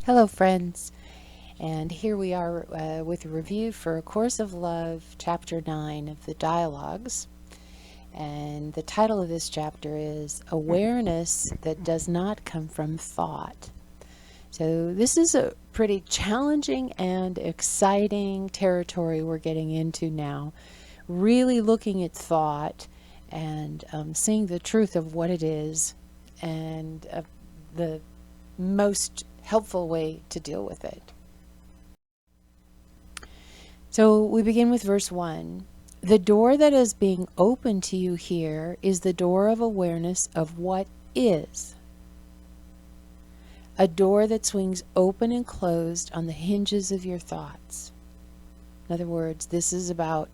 Hello, friends, and here we are with a review for A Course of Love, Chapter 9 of the Dialogues. And the title of this chapter is Awareness That Does Not Come from Thought. So, this is a pretty challenging and exciting territory we're getting into now. Really looking at thought and seeing the truth of what it is and the most helpful way to deal with it. So we begin with verse 1. The door that is being opened to you here is the door of awareness of what is. A door that swings open and closed on the hinges of your thoughts. In other words, this is about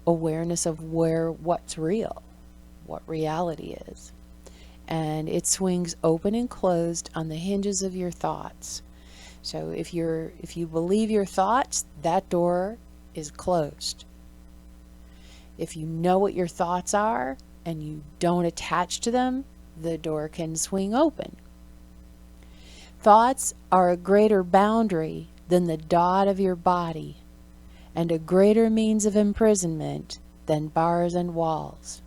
awareness of what's real, what reality is. And it swings open and closed on the hinges of your thoughts. So if you believe your thoughts, that door is closed. If you know what your thoughts are and you don't attach to them, the door can swing open. Thoughts are a greater boundary than the dot of your body and a greater means of imprisonment than bars and walls.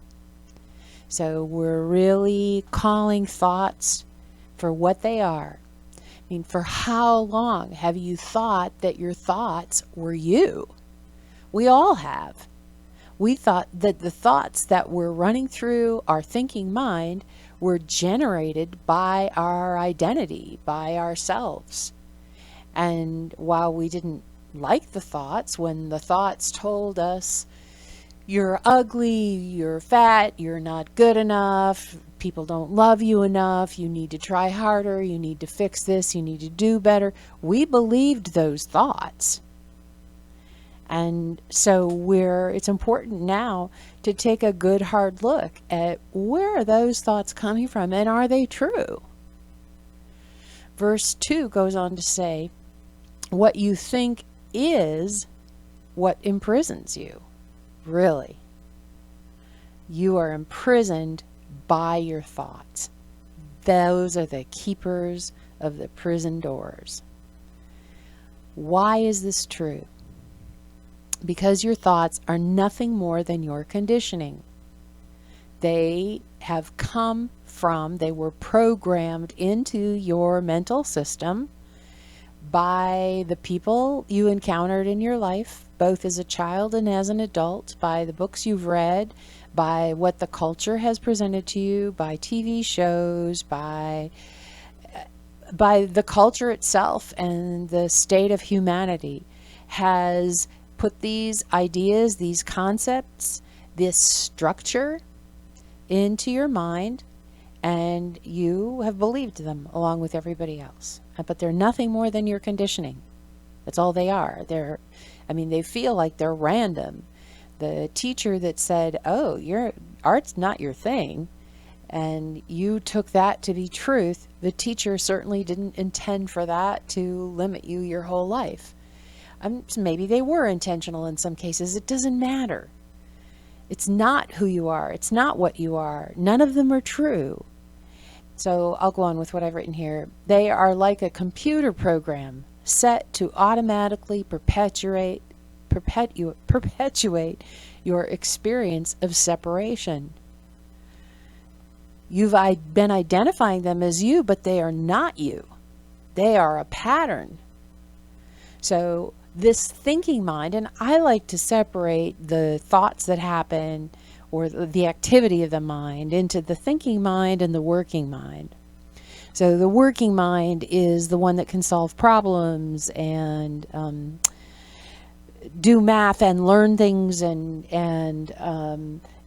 So we're really calling thoughts for what they are. I mean, for how long have you thought that your thoughts were you? We all have. We thought that the thoughts that were running through our thinking mind were generated by our identity, by ourselves. And while we didn't like the thoughts, when the thoughts told us, you're ugly, you're fat, you're not good enough, people don't love you enough, you need to try harder, you need to fix this, you need to do better. We believed those thoughts. And so it's important now to take a good hard look at where are those thoughts coming from and are they true? Verse 2 goes on to say, what you think is what imprisons you. Really, you are imprisoned by your thoughts. Those are the keepers of the prison doors. Why is this true? Because your thoughts are nothing more than your conditioning. They were programmed into your mental system by the people you encountered in your life, both as a child and as an adult, by the books you've read, by what the culture has presented to you, by TV shows, by the culture itself, and the state of humanity has put these ideas, these concepts, this structure into your mind, and you have believed them along with everybody else. But they're nothing more than your conditioning. That's all they are. They feel like they're random. The teacher that said, oh, your art's not your thing, and you took that to be truth, the teacher certainly didn't intend for that to limit you your whole life. Maybe they were intentional in some cases. It doesn't matter. It's not who you are. It's not what you are. None of them are true. So I'll go on with what I've written here. They are like a computer program set to automatically perpetuate your experience of separation. You've been identifying them as you, but they are not you. They are a pattern. So this thinking mind, and I like to separate the thoughts that happen or the activity of the mind into the thinking mind and the working mind. So the working mind is the one that can solve problems and do math and learn things and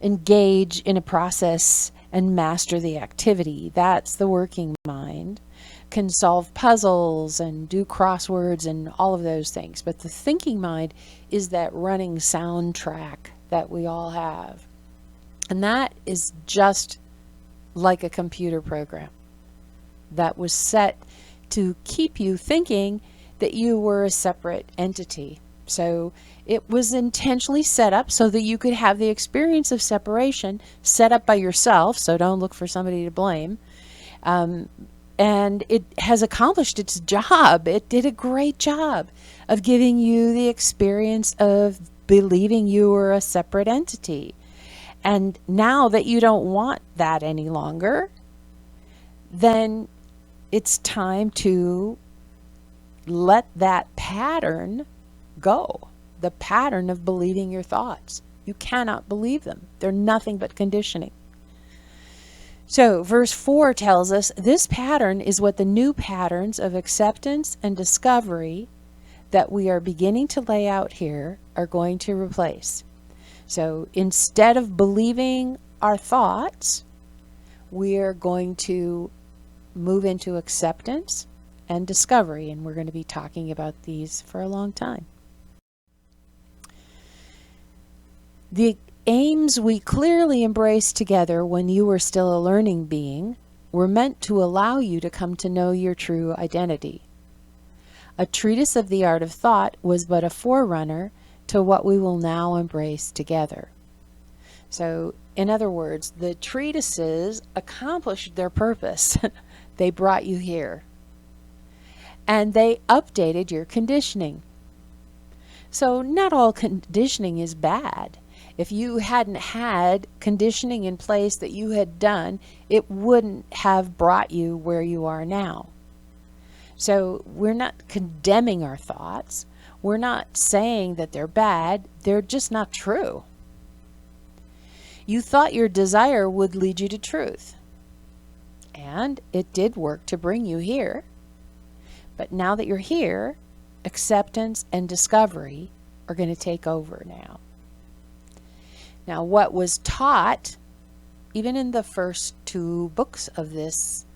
engage in a process and master the activity. That's the working mind. Can solve puzzles and do crosswords and all of those things. But the thinking mind is that running soundtrack that we all have. And that is just like a computer program that was set to keep you thinking that you were a separate entity. So it was intentionally set up so that you could have the experience of separation set up by yourself, so don't look for somebody to blame. and it has accomplished its job. It did a great job of giving you the experience of believing you were a separate entity. And now that you don't want that any longer, then it's time to let that pattern go. The pattern of believing your thoughts. You cannot believe them. They're nothing but conditioning. So verse 4 tells us this pattern is what the new patterns of acceptance and discovery that we are beginning to lay out here are going to replace. So instead of believing our thoughts, we are going to move into acceptance and discovery, and we're going to be talking about these for a long time. The aims we clearly embraced together when you were still a learning being were meant to allow you to come to know your true identity. A treatise of the art of thought was but a forerunner to what we will now embrace together. So, in other words, the treatises accomplished their purpose. They brought you here. And they updated your conditioning. So, not all conditioning is bad. If you hadn't had conditioning in place that you had done, it wouldn't have brought you where you are now. So we're not condemning our thoughts. We're not saying that they're bad. They're just not true. You thought your desire would lead you to truth. And it did work to bring you here. But now that you're here, acceptance and discovery are going to take over now. Now, what was taught, even in the first 2 books of this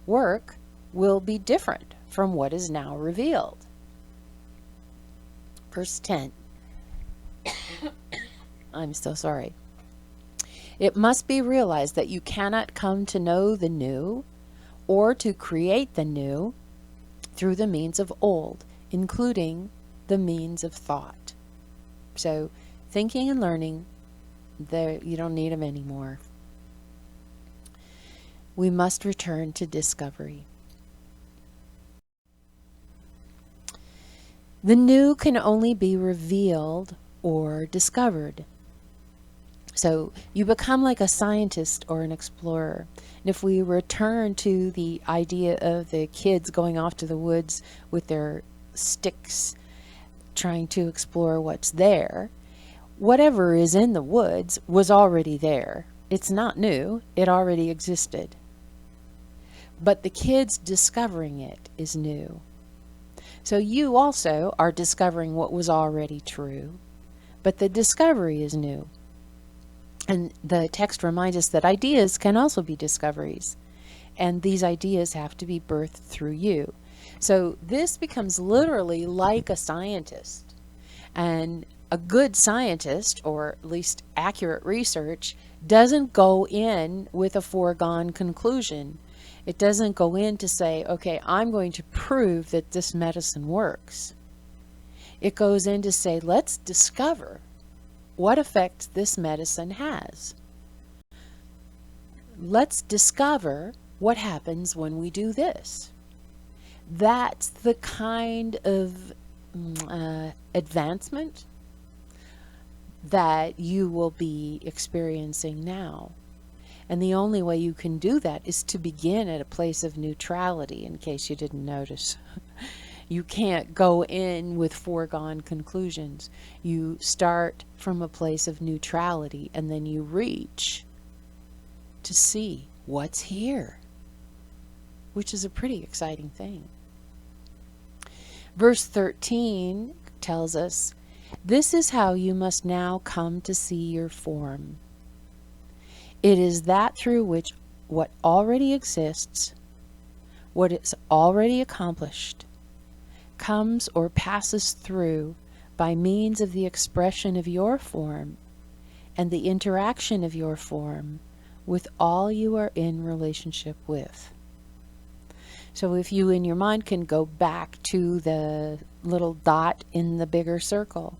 work, will be different from what is now revealed. Verse 10. I'm so sorry. It must be realized that you cannot come to know the new or to create the new through the means of old, including the means of thought. So, thinking and learning, you don't need them anymore. We must return to discovery. The new can only be revealed or discovered. So you become like a scientist or an explorer. And if we return to the idea of the kids going off to the woods with their sticks, trying to explore what's there, whatever is in the woods was already there. It's not new. It already existed. But the kids discovering it is new. So you also are discovering what was already true, but the discovery is new. And the text reminds us that ideas can also be discoveries, and these ideas have to be birthed through you. So this becomes literally like a scientist. And a good scientist, or at least accurate research, doesn't go in with a foregone conclusion. It doesn't go in to say, okay, I'm going to prove that this medicine works. It goes in to say, let's discover what effect this medicine has. Let's discover what happens when we do this. That's the kind of advancement that you will be experiencing now. And the only way you can do that is to begin at a place of neutrality, in case you didn't notice. You can't go in with foregone conclusions. You start from a place of neutrality, and then you reach to see what's here, which is a pretty exciting thing. Verse 13 tells us, this is how you must now come to see your form. It is that through which what already exists, what is already accomplished, comes or passes through by means of the expression of your form and the interaction of your form with all you are in relationship with. So if you in your mind can go back to the little dot in the bigger circle.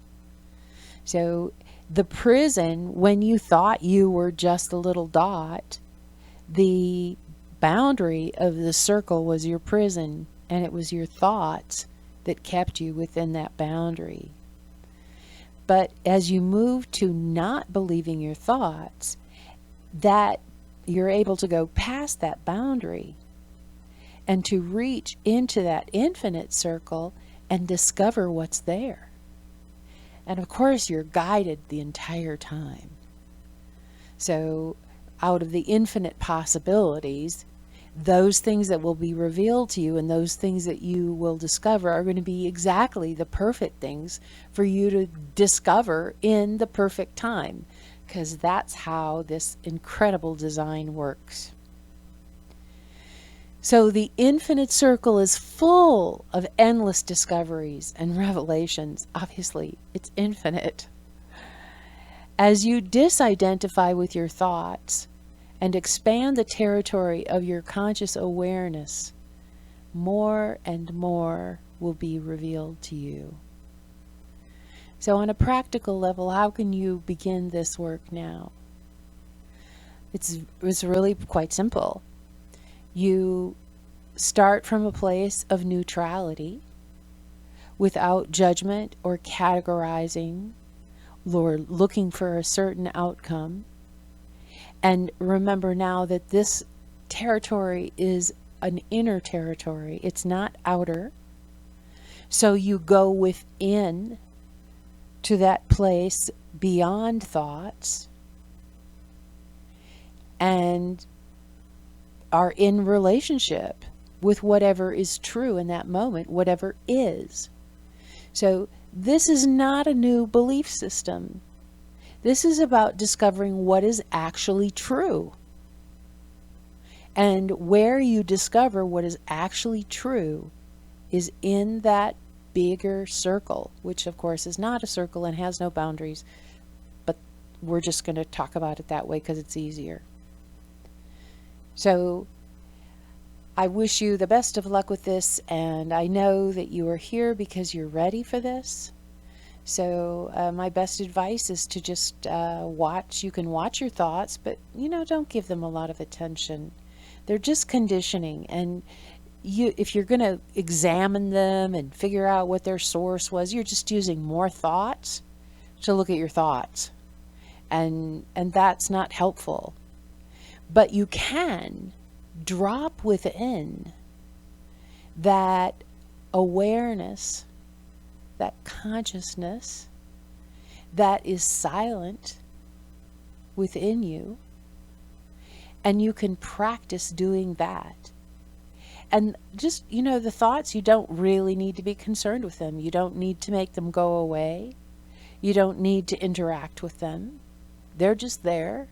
So the prison, when you thought you were just a little dot, the boundary of the circle was your prison, and it was your thoughts that kept you within that boundary. But as you move to not believing your thoughts, that you're able to go past that boundary and to reach into that infinite circle and discover what's there. And of course, you're guided the entire time. So out of the infinite possibilities, those things that will be revealed to you and those things that you will discover are going to be exactly the perfect things for you to discover in the perfect time, because that's how this incredible design works. So the infinite circle is full of endless discoveries and revelations. Obviously, it's infinite. As you disidentify with your thoughts and expand the territory of your conscious awareness, more and more will be revealed to you. So on a practical level, how can you begin this work now? It's really quite simple. You start from a place of neutrality without judgment or categorizing or looking for a certain outcome. And remember now that this territory is an inner territory. It's not outer. So you go within to that place beyond thoughts and are in relationship with whatever is true in that moment, whatever is. So this is not a new belief system. This is about discovering what is actually true. And where you discover what is actually true is in that bigger circle, which of course is not a circle and has no boundaries, but we're just going to talk about it that way because it's easier. So I wish you the best of luck with this, and I know that you are here because you're ready for this. So my best advice is to just watch. You can watch your thoughts, but don't give them a lot of attention. They're just conditioning, and if you're going to examine them and figure out what their source was, you're just using more thoughts to look at your thoughts, and that's not helpful. But you can drop within that awareness, that consciousness that is silent within you, and you can practice doing that. And just, the thoughts, you don't really need to be concerned with them. You don't need to make them go away. You don't need to interact with them. They're just there.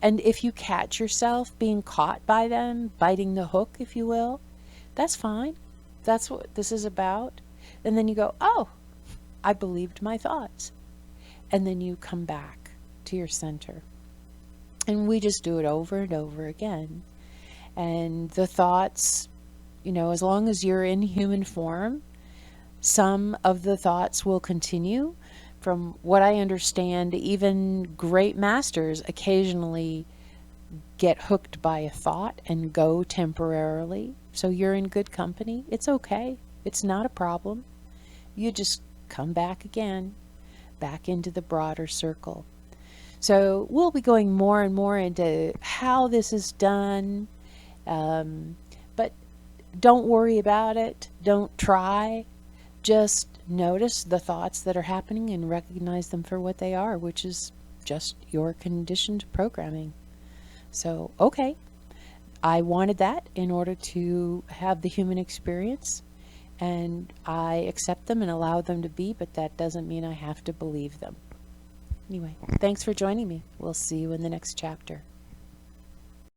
And if you catch yourself being caught by them, biting the hook, if you will, that's fine. That's what this is about. And then you go, oh, I believed my thoughts. And then you come back to your center. And we just do it over and over again. And the thoughts, as long as you're in human form, some of the thoughts will continue. From what I understand, even great masters occasionally get hooked by a thought and go temporarily. So you're in good company. It's okay. It's not a problem. You just come back again, back into the broader circle. So we'll be going more and more into how this is done. But don't worry about it. Don't try. Just notice the thoughts that are happening and recognize them for what they are, which is just your conditioned programming. So, okay, I wanted that in order to have the human experience, and I accept them and allow them to be, but that doesn't mean I have to believe them. Anyway, thanks for joining me. We'll see you in the next chapter.